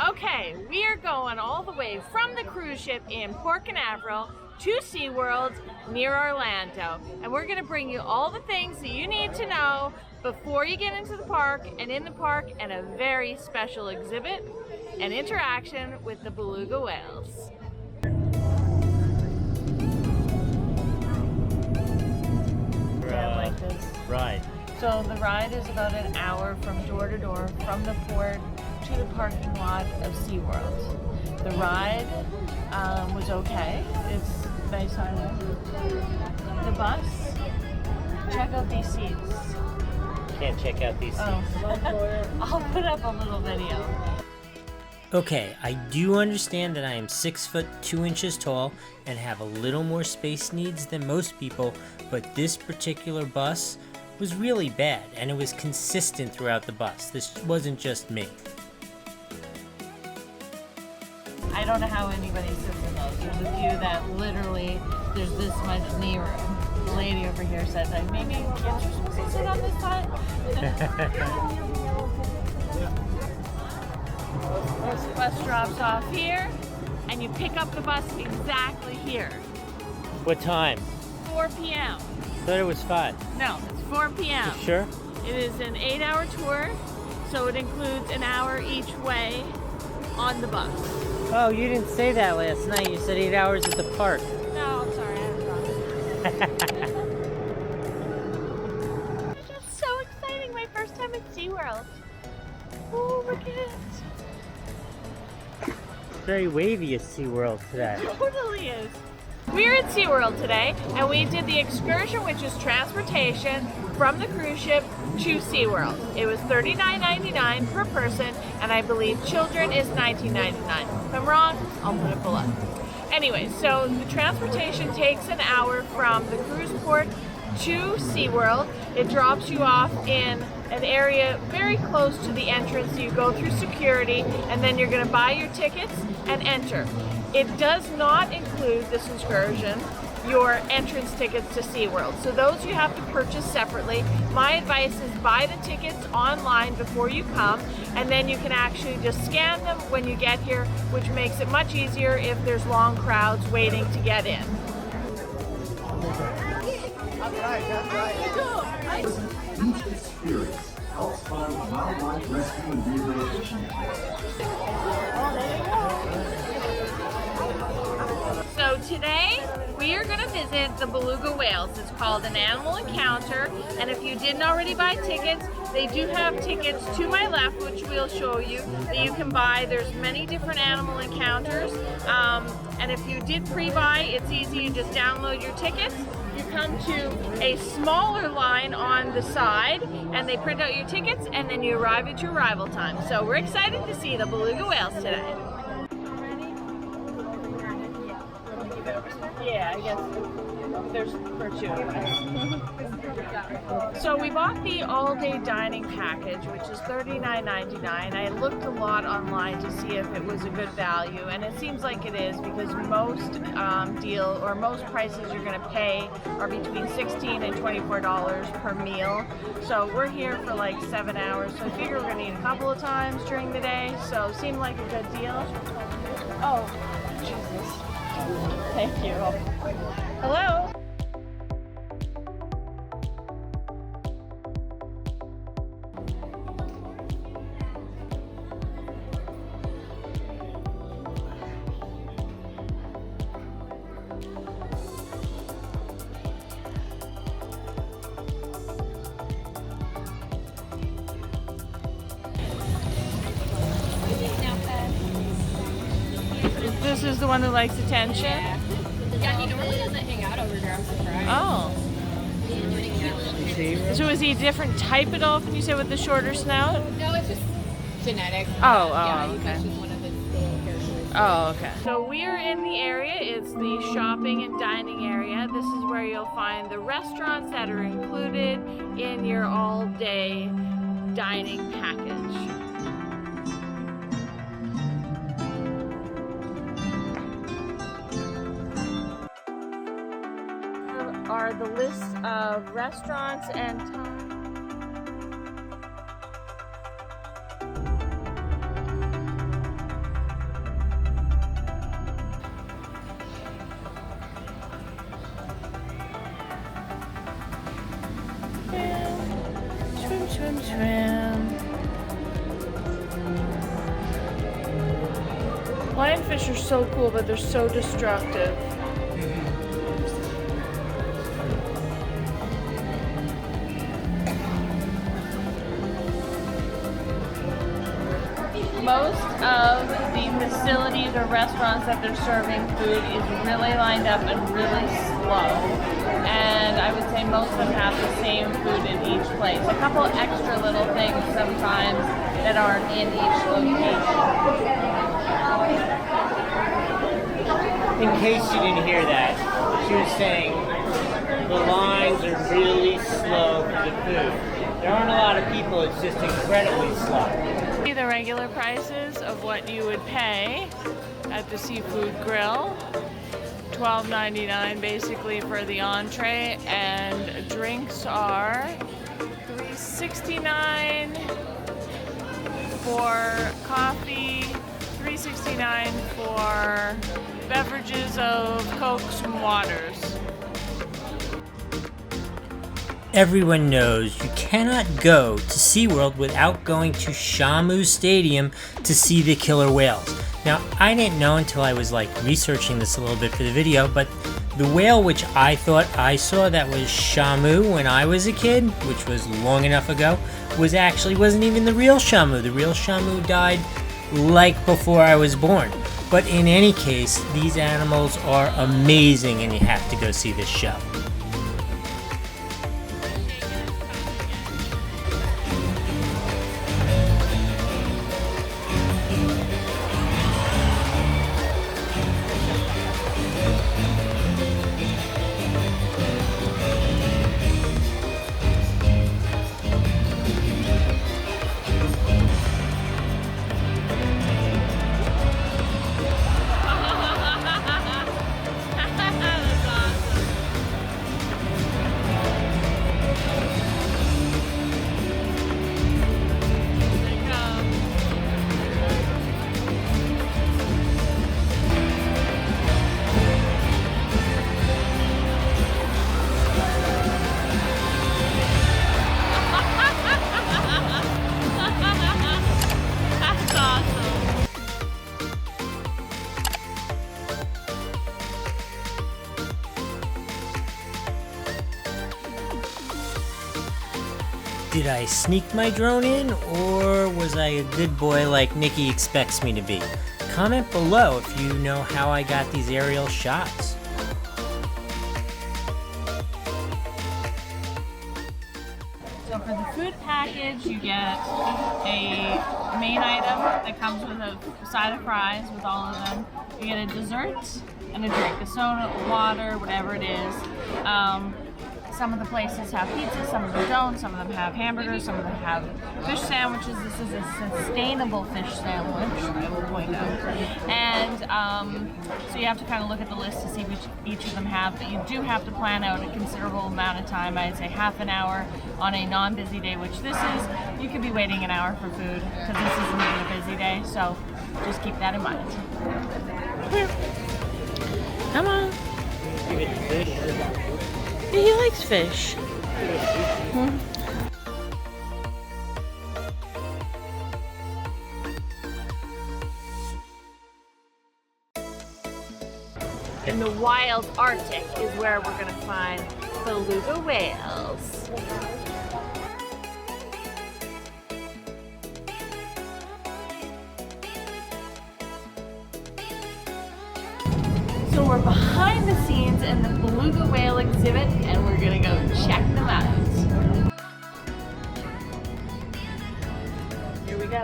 Okay, we are going all the way from the cruise ship in Port Canaveral to SeaWorld near Orlando. And we're gonna bring you all the things that you need to know before you get into the park and in the park, and a very special exhibit and interaction with the beluga whales. Like this. Right. So the ride is about an hour from door to door, from the port to the parking lot of SeaWorld. The ride was okay. It's nice on it. The bus, check out these seats. Can't check out these seats. Oh. I'll put up a little video. Okay, I do understand that I am 6 foot 2 inches tall and have a little more space needs than most people, but this particular bus was really bad, and it was consistent throughout the bus. This wasn't just me. I don't know how anybody sits in those. There's a few that literally, there's this much knee room. The lady over here said that maybe kids are supposed to sit on this side. This bus drops off here, and you pick up the bus exactly here. What time? 4 p.m. I thought it was 5. No, it's 4 p.m. You sure? It is an 8-hour tour, so it includes an hour each way on the bus. Oh, you didn't say that last night. You said 8 hours at the park. No, I'm sorry, I was wrong. It's so exciting, my first time at SeaWorld. Oh, look at it. It's very wavy at SeaWorld today. It totally is. We're at SeaWorld today, and we did the excursion, which is transportation from the cruise ship to SeaWorld. It was $39.99 per person, and I believe children is $19.99. If I'm wrong, I'll put it below. Anyway, so the transportation takes an hour from the cruise port to SeaWorld. It drops you off in an area very close to the entrance. You go through security, and then you're going to buy your tickets and enter. It does not include this excursion your entrance tickets to SeaWorld. So those you have to purchase separately. My advice is buy the tickets online before you come, and then you can actually just scan them when you get here, which makes it much easier if there's long crowds waiting to get in. Each experience helps fund wildlife rescue and rehabilitation. So today we are going to visit the beluga whales. It's called an animal encounter, and if you didn't already buy tickets, they do have tickets to my left, which we'll show you, that you can buy. There's many different animal encounters, and if you did pre-buy, it's easy. You just download your tickets. You come to a smaller line on the side, and they print out your tickets, and then you arrive at your arrival time. So we're excited to see the beluga whales today. Yeah, I guess there's for two of us. So we bought the all-day dining package, which is $39.99. I looked a lot online to see if it was a good value, and it seems like it is, because most most prices you're going to pay are between $16 and $24 per meal. So we're here for like 7 hours, so I figure we're going to eat a couple of times during the day, so it seemed like a good deal. Oh, Jesus. Thank you. Hello? This is the one who likes attention? Yeah, he normally doesn't hang out over here, I'm surprised. Oh. So is he a different type of dolphin, you said, with the shorter snout? No, it's just genetic. Yeah, okay. That's just one of his little characteristics. Oh, okay. So we are in the area. It's the shopping and dining area. This is where you'll find the restaurants that are included in your all-day dining package. Are the lists of restaurants and time. man. Lionfish are so cool, but they're so destructive. Most of the facilities or restaurants that they're serving food is really lined up and really slow. And I would say most of them have the same food in each place. A couple extra little things sometimes that aren't in each location. In case you didn't hear that, she was saying the lines are really slow for the food. There aren't a lot of people, it's just incredibly slow. The regular prices of what you would pay at the seafood grill. $12.99 basically for the entree, and drinks are $3.69 for coffee, $3.69 for beverages of Cokes and waters. Everyone knows you cannot go to SeaWorld without going to Shamu Stadium to see the killer whales. Now, I didn't know until I was researching this a little bit for the video, but the whale which I thought I saw that was Shamu when I was a kid, which was long enough ago, wasn't even the real Shamu. The real Shamu died before I was born. But in any case, these animals are amazing and you have to go see this show. Did I sneak my drone in, or was I a good boy like Nikki expects me to be? Comment below if you know how I got these aerial shots. So for the food package, you get a main item that comes with a side of fries with all of them. You get a dessert and a drink, a soda, water, whatever it is. Some of the places have pizza, some of them don't, some of them have hamburgers, some of them have fish sandwiches. This is a sustainable fish sandwich, I will point out. And so you have to kind of look at the list to see which each of them have, but you do have to plan out a considerable amount of time. I'd say half an hour on a non-busy day, which this is. You could be waiting an hour for food because this isn't even a busy day, so just keep that in mind. Come on. He likes fish. In the wild Arctic is where we're gonna find beluga whales. So we're behind the scenes in the beluga whale exhibit, and we're gonna go check them out. Here we go.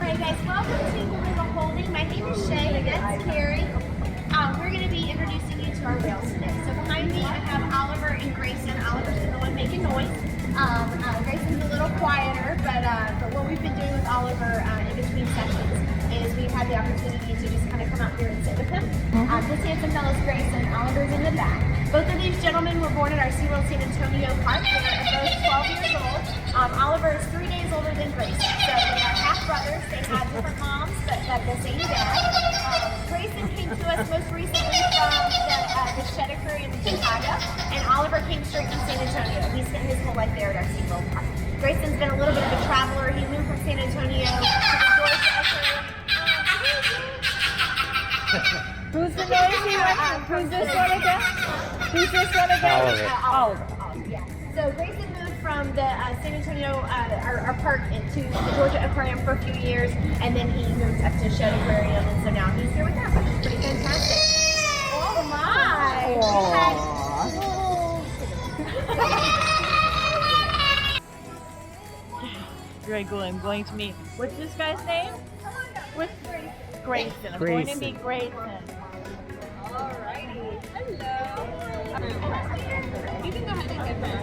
Alright guys, welcome to Beluga Holding. My name is Shay, that's Carrie. We're going to be introducing you to our whales today. So behind me I have Oliver and Grayson. Oliver's the one making noise. Grayson's a little quieter, but what we've been doing with Oliver in between sessions is we've had the opportunity to just kind of come out here and sit with him. This handsome fellow's Grayson. Oliver's in the back. Both of these gentlemen were born at our SeaWorld San Antonio Park. They are both 12 years old. Oliver is 3 days older than Grayson. So they are half brothers. They have different moms, but have the same dad. Grayson came to us most recently from the Shed Aquarium in Chicago, and Oliver came straight from San Antonio. He spent his whole life there at our SeaWorld Park. Grayson's been a little bit of a traveler. He moved from San Antonio to the Georgia Aquarium. Who's the noisy one? Who's this one again? Who's this one again? Oliver. Yeah. So Grayson moved from the San Antonio, our park, into the Georgia Aquarium for a few years, and then he moved up to Shed Aquarium, and so now he's here with us, which is pretty fantastic. Oh my! Very good. I'm going to meet. What's this guy's name? What's Grayson? I'm going to meet Grayson. Alrighty. Hello. You can go ahead and get that.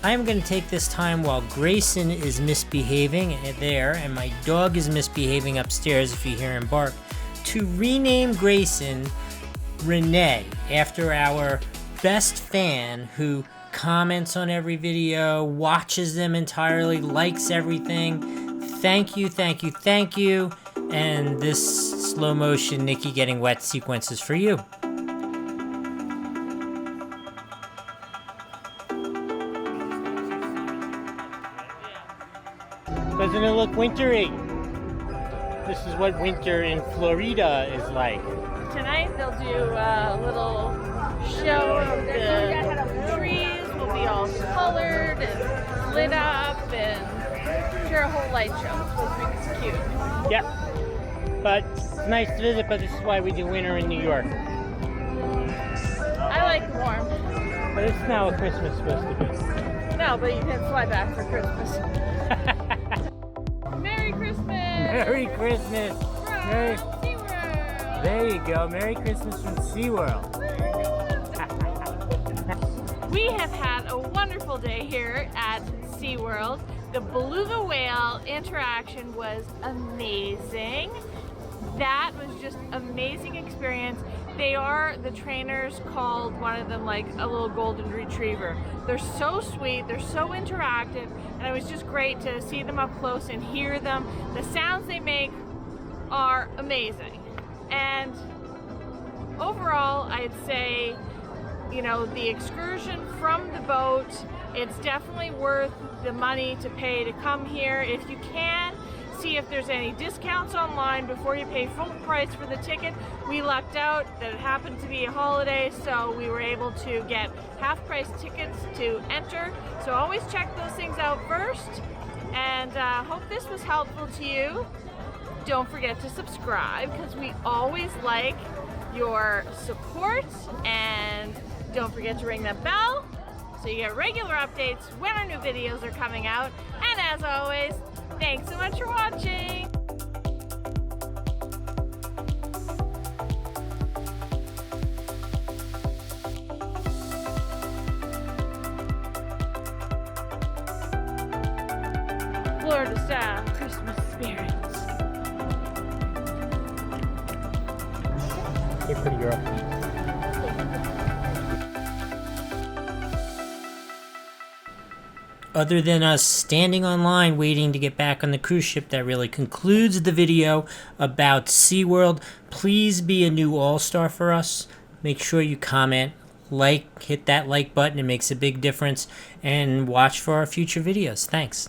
I am going to take this time while Grayson is misbehaving there and my dog is misbehaving upstairs, if you hear him bark, to rename Grayson Renee after our best fan who comments on every video, watches them entirely, likes everything. Thank you, thank you, thank you. And this slow motion Nikki getting wet sequence is for you. Doesn't it look wintry? This is what winter in Florida is like. Tonight they'll do a little show of the trees. Will be all colored and lit up and share a whole light show. It's cute. Yeah, but it's nice to visit, but this is why we do winter in New York. I like warm. But it's now what Christmas is supposed to be. No, but you can fly back for Christmas. Merry Christmas! Merry Christmas! Merry... SeaWorld! There you go. Merry Christmas from SeaWorld. We have had a wonderful day here at SeaWorld. The Beluga whale interaction was amazing. That was just amazing experience. They are, the trainers called one of them like a little golden retriever. They're so sweet, they're so interactive, and it was just great to see them up close and hear them. The sounds they make are amazing. And overall, I'd say, you know, the excursion from the boat, it's definitely worth the money to pay to come here. If you can, see if there's any discounts online before you pay full price for the ticket. We lucked out that it happened to be a holiday, so we were able to get half-price tickets to enter. So always check those things out first, and hope this was helpful to you. Don't forget to subscribe, because we always like your support, and don't forget to ring that bell so you get regular updates when our new videos are coming out. And as always, thanks so much for watching! Florida style Christmas spirits. Hey, pretty girl. Other than us standing online waiting to get back on the cruise ship, that really concludes the video about SeaWorld. Please be a new all-star for us. Make sure you comment, like, hit that like button. It makes a big difference. And watch for our future videos. Thanks.